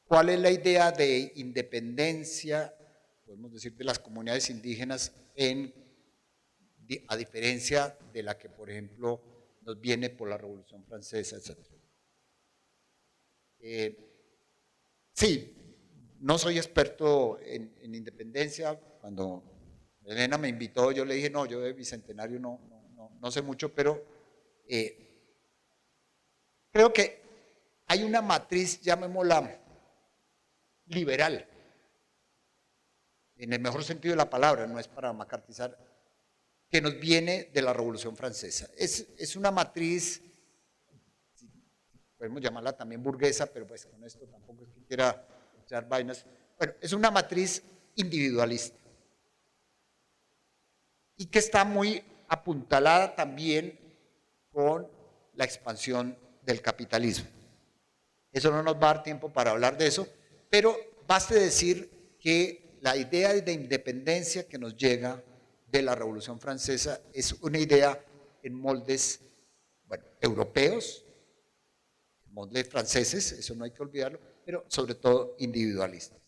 ¿Cuál es la idea de independencia, podemos decir, de las comunidades indígenas a diferencia de la que, por ejemplo, nos viene por la Revolución Francesa, etcétera? Sí, no soy experto en independencia. Cuando Elena me invitó, yo le dije, no, yo de Bicentenario no sé mucho, pero creo que hay una matriz, llamémosla liberal, en el mejor sentido de la palabra, no es para macartizar, que nos viene de la Revolución Francesa. Es una matriz, podemos llamarla también burguesa, pero pues con esto tampoco es que quiera echar vainas. Bueno, es una matriz individualista y que está muy apuntalada también con la expansión del capitalismo. Eso no nos va a dar tiempo para hablar de eso, pero baste decir que la idea de independencia que nos llega de la Revolución Francesa es una idea en moldes, bueno, europeos, moldes franceses, eso no hay que olvidarlo, pero sobre todo individualistas.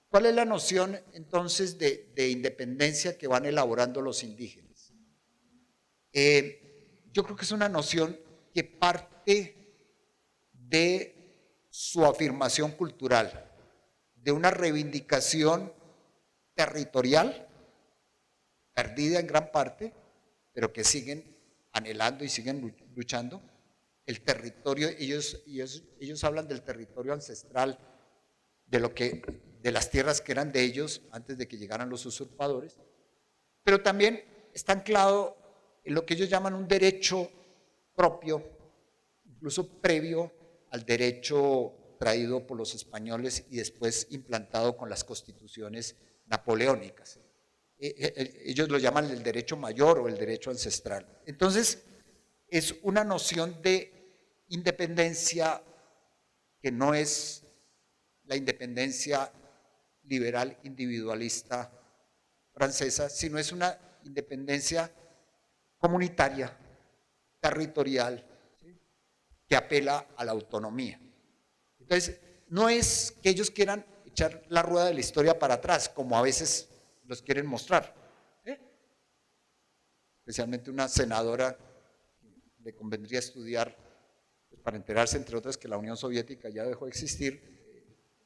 ¿Cuál es la noción entonces de independencia que van elaborando los indígenas? Yo creo que es una noción que parte de su afirmación cultural, de una reivindicación territorial, perdida en gran parte, pero que siguen anhelando y siguen luchando. El territorio, ellos hablan del territorio ancestral, de las tierras que eran de ellos antes de que llegaran los usurpadores, pero también está anclado en lo que ellos llaman un derecho propio, incluso previo al derecho traído por los españoles y después implantado con las constituciones napoleónicas. Ellos lo llaman el derecho mayor o el derecho ancestral. Entonces, es una noción de independencia que no es la independencia liberal individualista francesa, sino es una independencia comunitaria, territorial, ¿sí?, que apela a la autonomía. Entonces, no es que ellos quieran echar la rueda de la historia para atrás, como a veces los quieren mostrar. Especialmente una senadora, le convendría estudiar, pues, para enterarse, entre otras, que la Unión Soviética ya dejó de existir.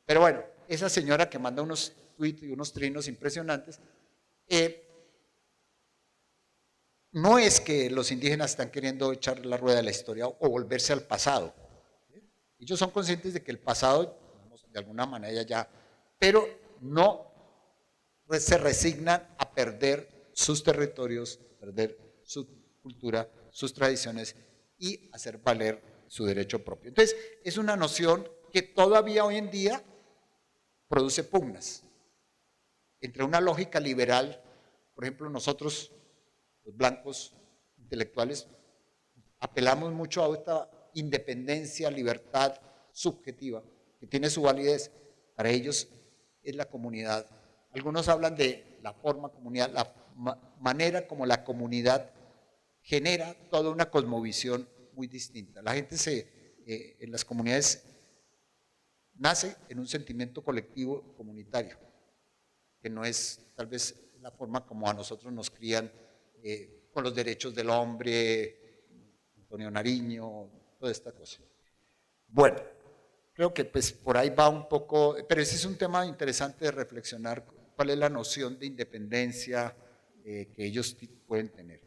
Pero bueno, esa señora que manda unos tweets y unos trinos impresionantes, no es que los indígenas están queriendo echar la rueda de la historia o volverse al pasado. Ellos son conscientes de que el pasado, de alguna manera ya, pero no se resignan a perder sus territorios, perder su cultura, sus tradiciones y hacer valer su derecho propio. Entonces, es una noción que todavía hoy en día produce pugnas entre una lógica liberal. Por ejemplo, nosotros, los blancos intelectuales, apelamos mucho a esta independencia, libertad subjetiva, que tiene su validez. Para ellos es la comunidad. Algunos hablan de la forma comunidad, la manera como la comunidad genera toda una cosmovisión muy distinta. La gente en las comunidades nace en un sentimiento colectivo comunitario, que no es tal vez la forma como a nosotros nos crían con los derechos del hombre, Antonio Nariño, toda esta cosa. Bueno, creo que pues por ahí va un poco, pero ese es un tema interesante de reflexionar, cuál es la noción de independencia que ellos pueden tener.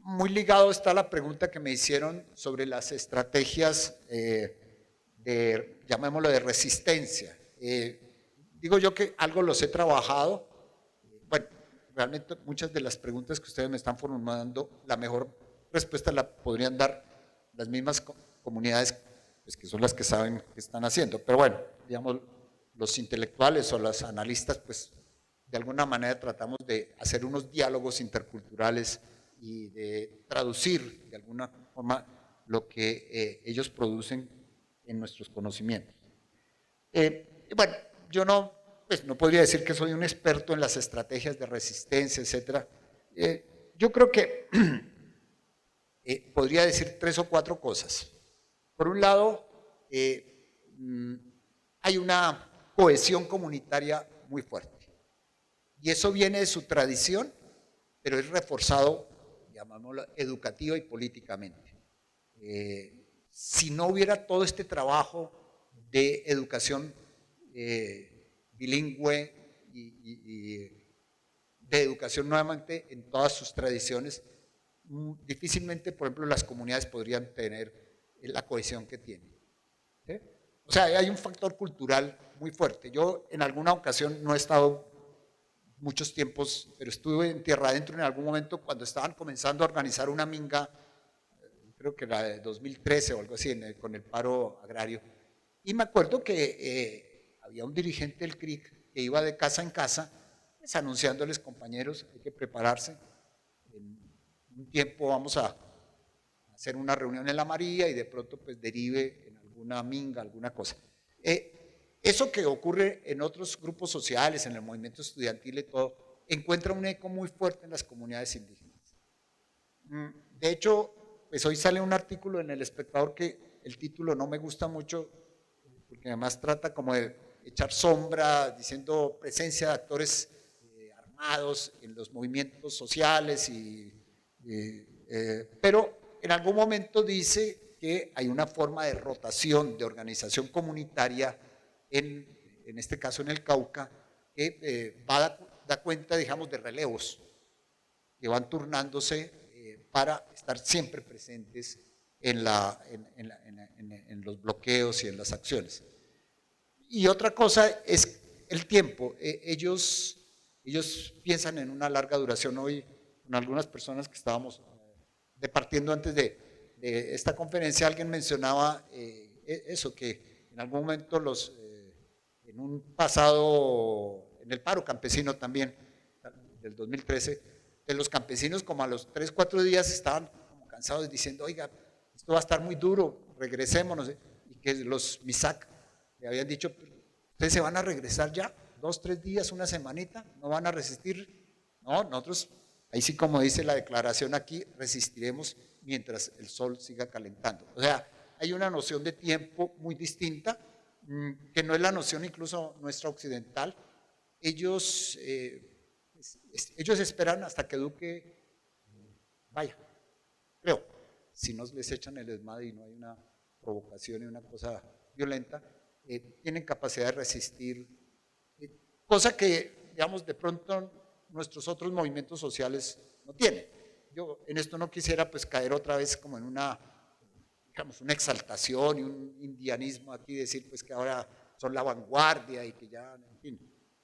Muy ligado está la pregunta que me hicieron sobre las estrategias llamémoslo de resistencia. Digo yo que algo los he trabajado. Bueno, realmente muchas de las preguntas que ustedes me están formulando, la mejor respuesta la podrían dar las mismas comunidades, pues, que son las que saben qué están haciendo. Pero bueno, digamos, los intelectuales o los analistas, pues de alguna manera tratamos de hacer unos diálogos interculturales y de traducir de alguna forma lo que ellos producen en nuestros conocimientos. Bueno, yo no podría decir que soy un experto en las estrategias de resistencia, etcétera. Yo creo que podría decir 3 o 4 cosas. Por un lado, hay una cohesión comunitaria muy fuerte. Y eso viene de su tradición, pero es reforzado, llamémoslo, educativa y políticamente. Si no hubiera todo este trabajo de educación bilingüe y de educación nuevamente en todas sus tradiciones, difícilmente, por ejemplo, las comunidades podrían tener la cohesión que tienen. ¿Sí? O sea, hay un factor cultural muy fuerte. Yo en alguna ocasión no he estado muchos tiempos, pero estuve en tierra adentro en algún momento cuando estaban comenzando a organizar una minga, creo que era de 2013 o algo así, con el paro agrario. Y me acuerdo que había un dirigente del CRIC que iba de casa en casa, pues, anunciándoles, compañeros, hay que prepararse. En un tiempo vamos a hacer una reunión en la María y de pronto pues derive en alguna minga, alguna cosa. Eso que ocurre en otros grupos sociales, en el movimiento estudiantil y todo, encuentra un eco muy fuerte en las comunidades indígenas. De hecho, pues hoy sale un artículo en El Espectador que el título no me gusta mucho, porque además trata como de echar sombra, diciendo presencia de actores armados en los movimientos sociales, pero en algún momento dice que hay una forma de rotación, de organización comunitaria, en este caso en el Cauca, que da cuenta, digamos, de relevos que van turnándose para estar siempre presentes en los bloqueos y en las acciones. Y otra cosa es el tiempo. Ellos piensan en una larga duración. Hoy, con algunas personas que estábamos departiendo antes de esta conferencia, alguien mencionaba eso, que en algún momento en un pasado, en el paro campesino también, del 2013, los campesinos como a los 3, 4 días estaban como cansados diciendo, oiga, esto va a estar muy duro, regresémonos. Y que los MISAC le habían dicho, ustedes se van a regresar ya, 2, 3 días, una semanita, no van a resistir. No, nosotros, ahí sí como dice la declaración aquí, resistiremos mientras el sol siga calentando. O sea, hay una noción de tiempo muy distinta, que no es la noción incluso nuestra occidental. Ellos esperan hasta que Duque vaya, creo, si no les echan el desmadre y no hay una provocación y una cosa violenta, tienen capacidad de resistir, cosa que, digamos, de pronto nuestros otros movimientos sociales no tienen. Yo en esto no quisiera pues caer otra vez como en una, digamos, una exaltación y un indianismo aquí, decir pues que ahora son la vanguardia y que ya, en fin.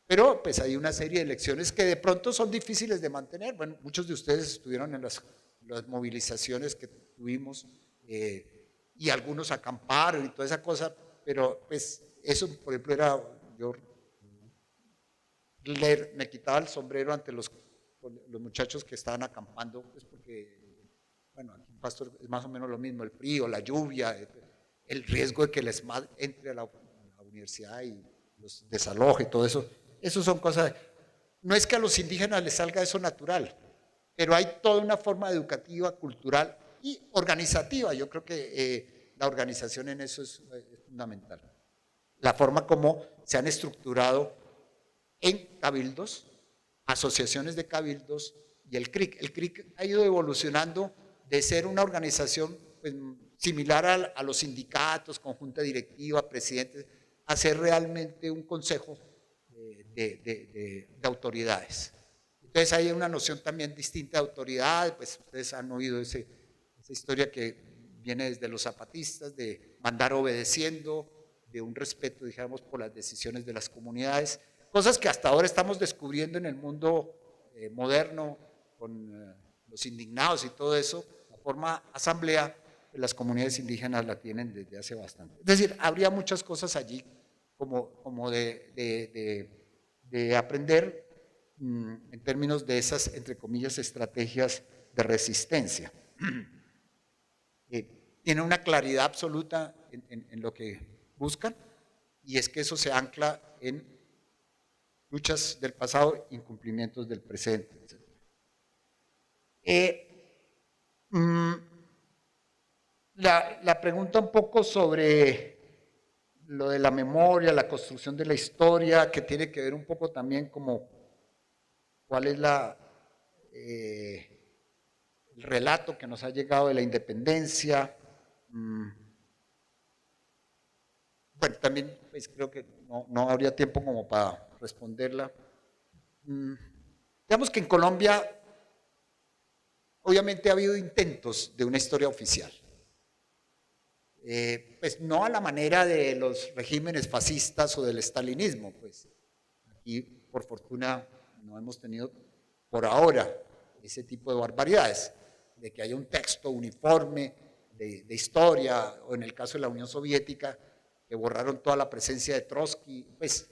Pero pues hay una serie de elecciones que de pronto son difíciles de mantener. Bueno, muchos de ustedes estuvieron en las movilizaciones que tuvimos y algunos acamparon y toda esa cosa, pero pues eso, por ejemplo, era, yo me quitaba el sombrero ante los muchachos que estaban acampando, pues porque, bueno, aquí en Pasto es más o menos lo mismo, el frío, la lluvia, el riesgo de que el ESMAD entre a la universidad y los desaloje, todo eso. Eso son cosas, no es que a los indígenas les salga eso natural, pero hay toda una forma educativa, cultural y organizativa. Yo creo que la organización en eso es fundamental. La forma como se han estructurado en cabildos, asociaciones de cabildos y el CRIC. El CRIC ha ido evolucionando de ser una organización pues, similar a los sindicatos, conjunta directiva, presidentes, a ser realmente un consejo de autoridades. Entonces hay una noción también distinta de autoridad, pues ustedes han oído esa historia que viene desde los zapatistas, de mandar obedeciendo, de un respeto, digamos, por las decisiones de las comunidades, cosas que hasta ahora estamos descubriendo en el mundo moderno, con los indignados y todo eso. La forma asamblea de las comunidades indígenas la tienen desde hace bastante. Es decir, habría muchas cosas allí como de aprender en términos de esas, entre comillas, estrategias de resistencia. Tiene una claridad absoluta en lo que buscan, y es que eso se ancla en luchas del pasado, incumplimientos del presente, etc. La pregunta un poco sobre lo de la memoria, la construcción de la historia, que tiene que ver un poco también como cuál es el relato que nos ha llegado de la independencia. Bueno, también pues, creo que no habría tiempo como para responderla. Digamos que en Colombia obviamente ha habido intentos de una historia oficial. Pues no a la manera de los regímenes fascistas o del estalinismo, pues aquí por fortuna no hemos tenido por ahora ese tipo de barbaridades, de que haya un texto uniforme de historia, o en el caso de la Unión Soviética, que borraron toda la presencia de Trotsky, pues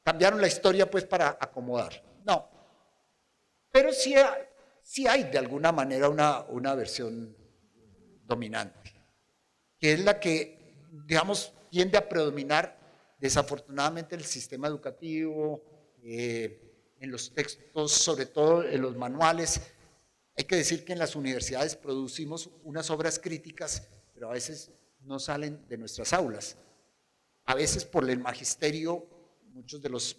cambiaron la historia pues para acomodar. No, pero sí hay de alguna manera una versión dominante, que es la que, digamos, tiende a predominar desafortunadamente en el sistema educativo, en los textos, sobre todo en los manuales. Hay que decir que en las universidades producimos unas obras críticas, pero a veces no salen de nuestras aulas. A veces por el magisterio, muchos de los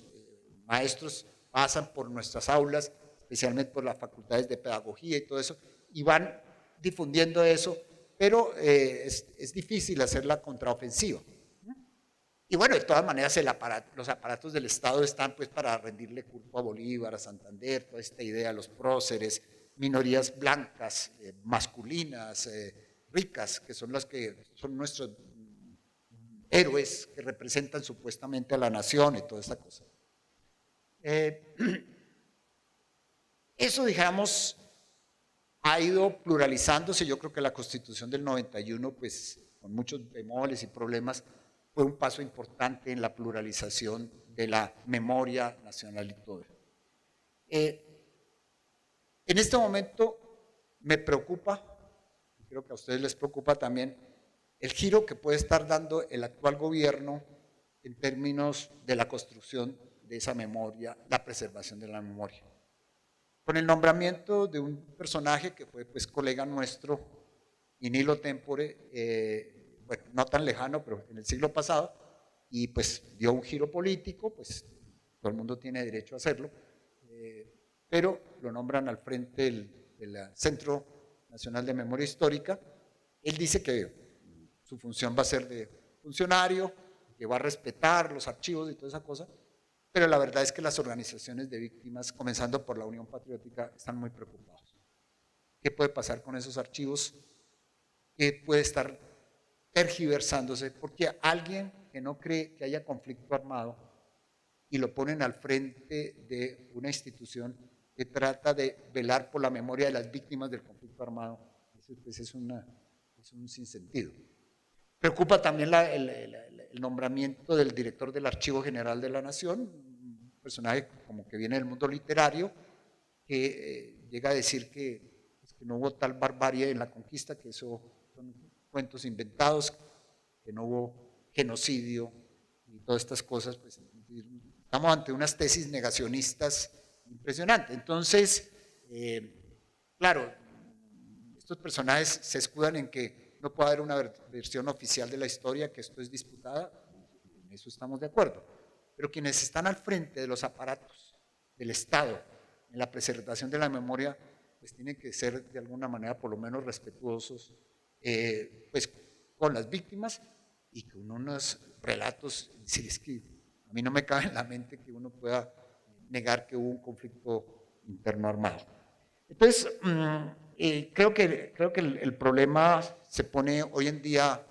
maestros pasan por nuestras aulas, especialmente por las facultades de pedagogía y todo eso, y van difundiendo eso, pero es difícil hacer la contraofensiva. Y bueno, de todas maneras los aparatos del Estado están pues para rendirle culto a Bolívar, a Santander, toda esta idea, los próceres, minorías blancas, masculinas, ricas, que son las que son nuestros héroes que representan supuestamente a la nación y toda esta cosa. Eso, digamos, ha ido pluralizándose. Yo creo que la Constitución del 91, pues, con muchos bemoles y problemas, fue un paso importante en la pluralización de la memoria nacional y todo. En este momento me preocupa, y creo que a ustedes les preocupa también, el giro que puede estar dando el actual gobierno en términos de la construcción de esa memoria, la preservación de la memoria. Con el nombramiento de un personaje que fue pues colega nuestro, in illo tempore, bueno, no tan lejano, pero en el siglo pasado, y pues dio un giro político, pues todo el mundo tiene derecho a hacerlo, pero lo nombran al frente del Centro Nacional de Memoria Histórica. Él dice que su función va a ser de funcionario, que va a respetar los archivos y toda esa cosa, pero la verdad es que las organizaciones de víctimas, comenzando por la Unión Patriótica, están muy preocupados. ¿Qué puede pasar con esos archivos? ¿Qué puede estar tergiversándose? Porque alguien que no cree que haya conflicto armado y lo ponen al frente de una institución que trata de velar por la memoria de las víctimas del conflicto armado, pues es un sinsentido. Preocupa también el nombramiento del director del Archivo General de la Nación, un personaje como que viene del mundo literario, que llega a decir que no hubo tal barbarie en la conquista, que eso son cuentos inventados, que no hubo genocidio y todas estas cosas. Pues, estamos ante unas tesis negacionistas impresionantes. Entonces, claro, estos personajes se escudan en que no puede haber una versión oficial de la historia, que esto es disputada, en eso estamos de acuerdo. Pero quienes están al frente de los aparatos del Estado en la preservación de la memoria, pues tienen que ser de alguna manera por lo menos respetuosos pues, con las víctimas y con unos relatos. Si es que a mí no me cabe en la mente que uno pueda negar que hubo un conflicto interno armado. Entonces, creo que el problema se pone hoy en día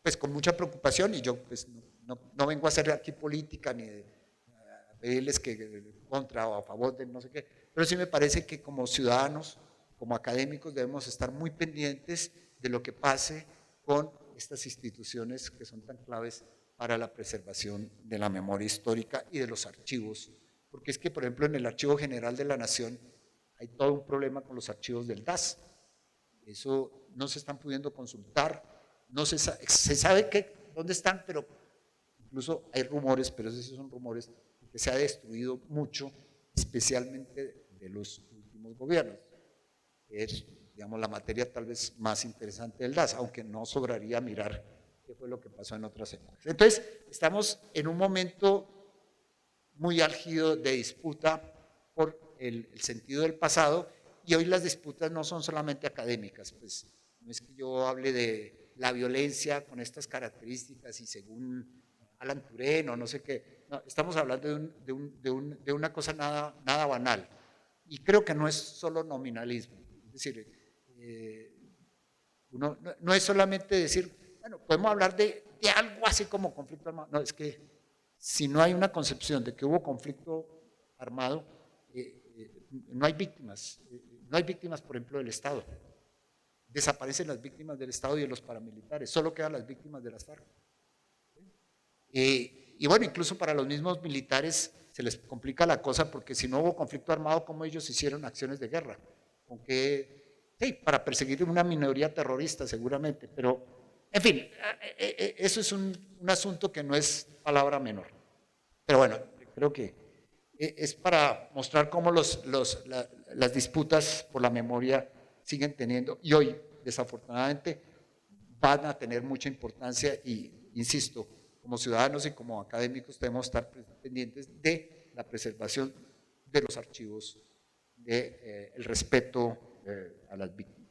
pues con mucha preocupación, y yo pues no vengo a hacer aquí política ni a pedirles que contra o a favor de no sé qué, pero sí me parece que como ciudadanos, como académicos, debemos estar muy pendientes de lo que pase con estas instituciones que son tan claves para la preservación de la memoria histórica y de los archivos. Porque es que, por ejemplo, en el Archivo General de la Nación hay todo un problema con los archivos del DAS. Eso no se están pudiendo consultar, no se sabe dónde están, pero incluso hay rumores, pero esos son rumores, que se ha destruido mucho, especialmente de los últimos gobiernos. digamos, la materia tal vez más interesante del DAS, aunque no sobraría mirar qué fue lo que pasó en otras épocas. Entonces, estamos en un momento muy álgido de disputa por el sentido del pasado, y hoy las disputas no son solamente académicas, pues no es que yo hable de la violencia con estas características y según Alan Turing o no sé qué, no, estamos hablando de una cosa nada banal, y creo que no es solo nominalismo, es decir, no es solamente decir, bueno, podemos hablar de algo así como conflicto armado, no, es que si no hay una concepción de que hubo conflicto armado, no hay víctimas, no hay víctimas, por ejemplo, del Estado. Desaparecen las víctimas del Estado y de los paramilitares, solo quedan las víctimas de las FARC. Y bueno, incluso para los mismos militares se les complica la cosa, porque si no hubo conflicto armado, ¿cómo ellos hicieron acciones de guerra? ¿Con qué? Sí, para perseguir una minoría terrorista seguramente, pero en fin, eso es un asunto que no es palabra menor. Pero bueno, creo que es para mostrar cómo las disputas por la memoria siguen teniendo, y hoy, desafortunadamente, van a tener mucha importancia, y insisto, como ciudadanos y como académicos debemos estar pendientes de la preservación de los archivos, del respeto a las víctimas.